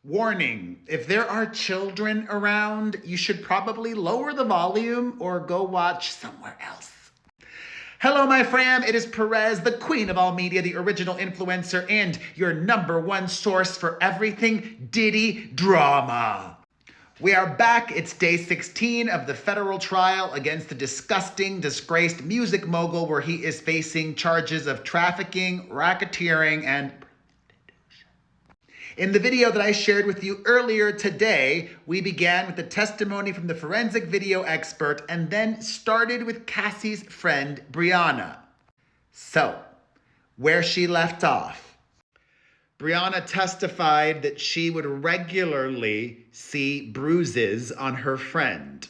Warning, if there are children around, you should probably lower the volume or go watch somewhere else. Hello, my fam. It is Perez, the queen of all media, the original influencer, and your number one source for everything Diddy drama. We are back. It's day 16 of the federal trial against the disgusting, disgraced music mogul, where he is facing charges of trafficking, racketeering, and in the video that I shared with you earlier today, we began with the testimony from the forensic video expert and then started with Cassie's friend, Brianna. So, where she left off. Brianna testified that she would regularly see bruises on her friend.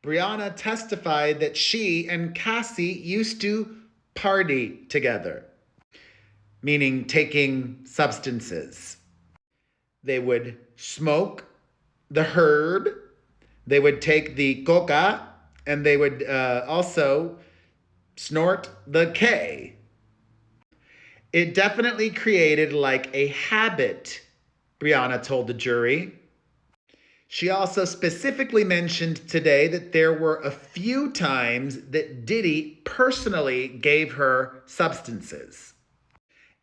Brianna testified that she and Cassie used to party together, meaning taking substances. They would smoke the herb, they would take the coca, and they would also snort the K. It definitely created like a habit, Brianna told the jury. She also specifically mentioned today that there were a few times that Diddy personally gave her substances,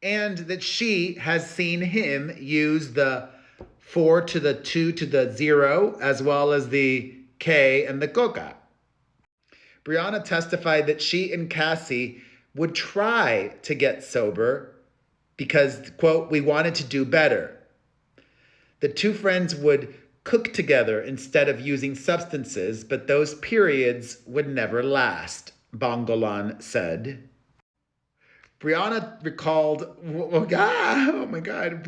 and that she has seen him use the 4 to the 2 to the 0, as well as the K and the coca. Brianna testified that she and Cassie would try to get sober because, quote, we wanted to do better. The two friends would cook together instead of using substances, but those periods would never last, Bongolan said. Brianna recalled, oh my God,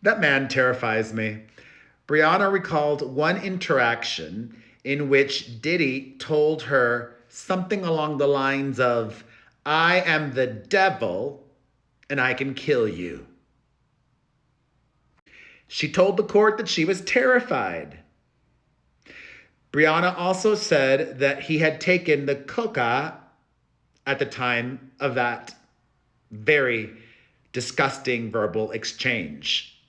that man terrifies me. Brianna recalled one interaction in which Diddy told her something along the lines of, I am the devil and I can kill you. She told the court that she was terrified. Brianna also said that he had taken the coca at the time of that very disgusting verbal exchange.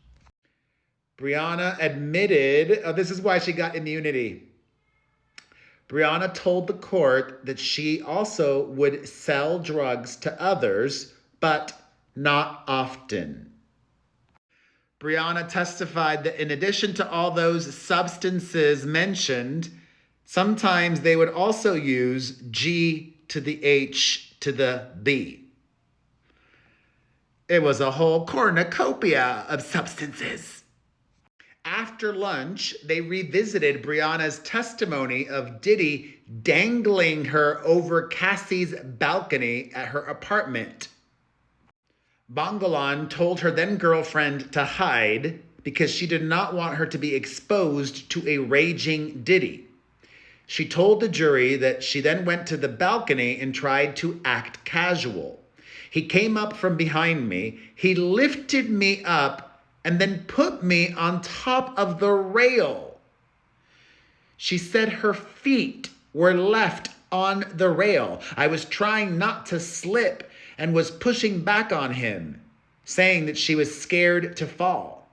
Brianna admitted, this is why she got immunity. Brianna told the court that she also would sell drugs to others, but not often. Brianna testified that in addition to all those substances mentioned, sometimes they would also use G to the H to the B. It was a whole cornucopia of substances. After lunch, they revisited Brianna's testimony of Diddy dangling her over Cassie's balcony at her apartment. Bongolan told her then-girlfriend to hide because she did not want her to be exposed to a raging Diddy. She told the jury that she then went to the balcony and tried to act casual. He came up from behind me, he lifted me up, and then put me on top of the rail. She said her feet were left on the rail. I was trying not to slip and was pushing back on him, saying that she was scared to fall.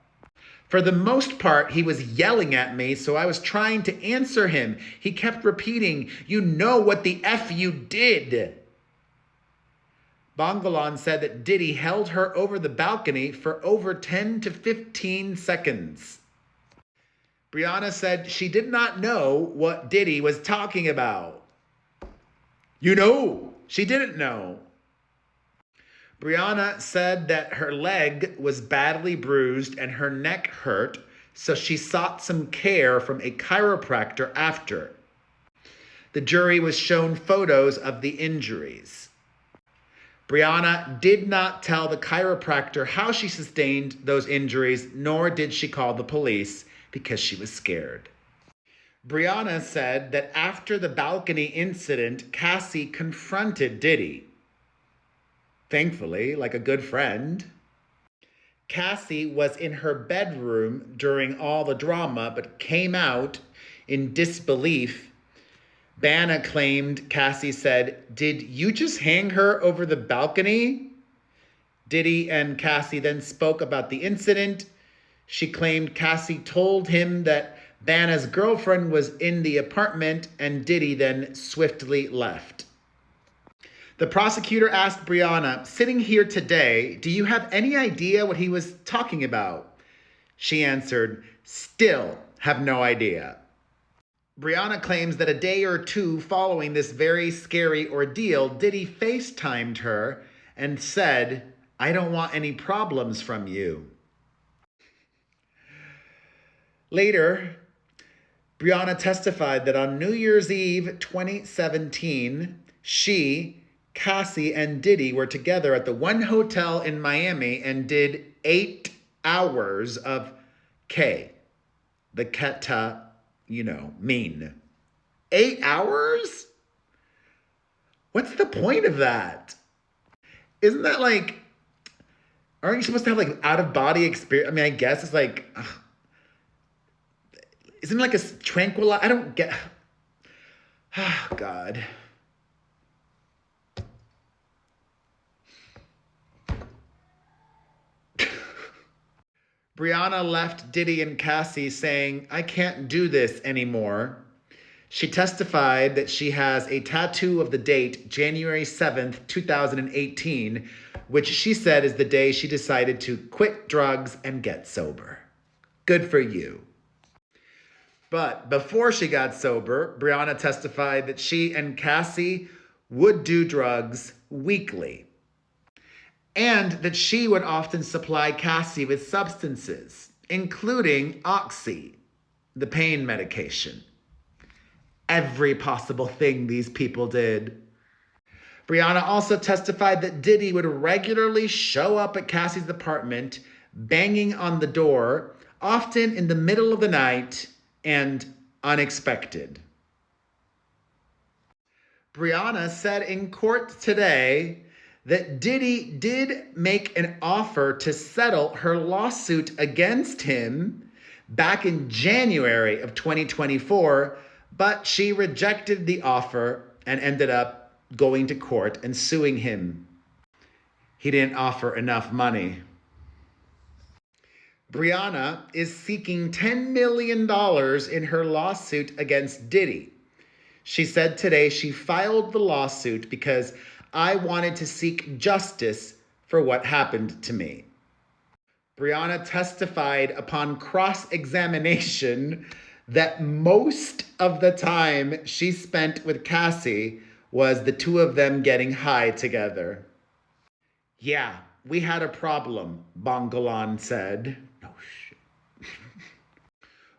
For the most part, he was yelling at me, so I was trying to answer him. He kept repeating, you know what the F you did. Bongolan said that Diddy held her over the balcony for over 10 to 15 seconds. Brianna said she did not know what Diddy was talking about. You know, she didn't know. Brianna said that her leg was badly bruised and her neck hurt, so she sought some care from a chiropractor after. The jury was shown photos of the injuries. Brianna did not tell the chiropractor how she sustained those injuries, nor did she call the police because she was scared. Brianna said that after the balcony incident, Cassie confronted Diddy. Thankfully, like a good friend. Cassie was in her bedroom during all the drama, but came out in disbelief. Banna claimed Cassie said, "Did you just hang her over the balcony?" Diddy and Cassie then spoke about the incident. She claimed Cassie told him that Banna's girlfriend was in the apartment, and Diddy then swiftly left. The prosecutor asked Brianna, "Sitting here today, do you have any idea what he was talking about?" She answered, "Still have no idea." Brianna claims that a day or two following this very scary ordeal, Diddy FaceTimed her and said, "I don't want any problems from you." Later, Brianna testified that on New Year's Eve 2017, she, Cassie, and Diddy were together at the one hotel in Miami and did 8 hours of K, the keta, mean. 8 hours? What's the point of that? Isn't that like, aren't you supposed to have like out-of-body experience? I mean, I guess it's like, isn't it like a tranquilizer? I don't get, oh God. Brianna left Diddy and Cassie saying, "I can't do this anymore." She testified that she has a tattoo of the date, January 7th, 2018, which she said is the day she decided to quit drugs and get sober. Good for you. But before she got sober, Brianna testified that she and Cassie would do drugs weekly, and that she would often supply Cassie with substances, including Oxy, the pain medication. Every possible thing these people did. Brianna also testified that Diddy would regularly show up at Cassie's apartment, banging on the door, often in the middle of the night and unexpected. Brianna said in court today that Diddy did make an offer to settle her lawsuit against him back in January of 2024, but she rejected the offer and ended up going to court and suing him. He didn't offer enough money. Brianna is seeking $10 million in her lawsuit against Diddy. She said today she filed the lawsuit because I wanted to seek justice for what happened to me. Brianna testified upon cross-examination that most of the time she spent with Cassie was the two of them getting high together. "Yeah, we had a problem," Bongolan said. No shit.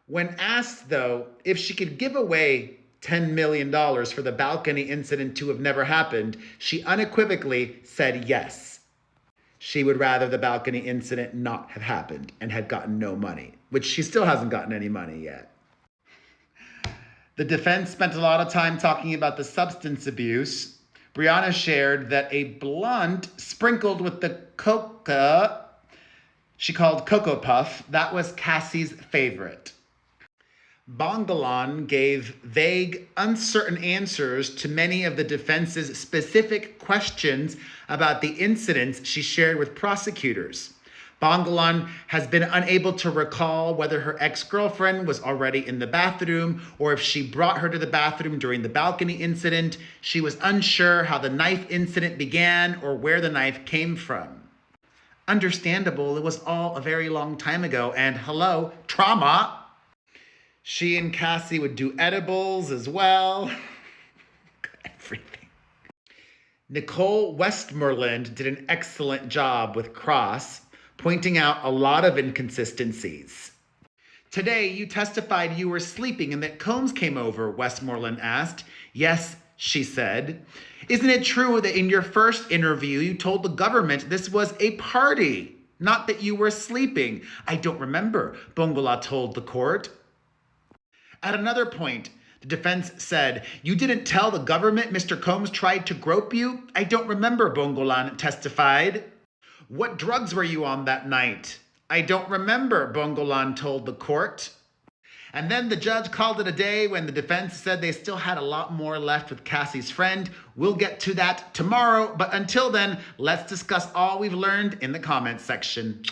When asked, though, if she could give away $10 million for the balcony incident to have never happened, she unequivocally said yes. She would rather the balcony incident not have happened and had gotten no money, which she still hasn't gotten any money yet. The defense spent a lot of time talking about the substance abuse. Brianna shared that a blunt sprinkled with the coca she called Cocoa Puff, that was Cassie's favorite. Bongolan gave vague, uncertain answers to many of the defense's specific questions about the incidents she shared with prosecutors. Bongolan has been unable to recall whether her ex-girlfriend was already in the bathroom or if she brought her to the bathroom during the balcony incident. She was unsure how the knife incident began or where the knife came from. Understandable, it was all a very long time ago, and hello, trauma. She and Cassie would do edibles as well. Everything. Nicole Westmoreland did an excellent job with Cross, pointing out a lot of inconsistencies. "Today, you testified you were sleeping and that Combs came over," Westmoreland asked. "Yes," she said. "Isn't it true that in your first interview, you told the government this was a party, not that you were sleeping?" "I don't remember," Bongola told the court. At another point, the defense said, "You didn't tell the government Mr. Combs tried to grope you?" "I don't remember," Bongolan testified. "What drugs were you on that night?" "I don't remember," Bongolan told the court. And then the judge called it a day when the defense said they still had a lot more left with Cassie's friend. We'll get to that tomorrow, but until then, let's discuss all we've learned in the comments section.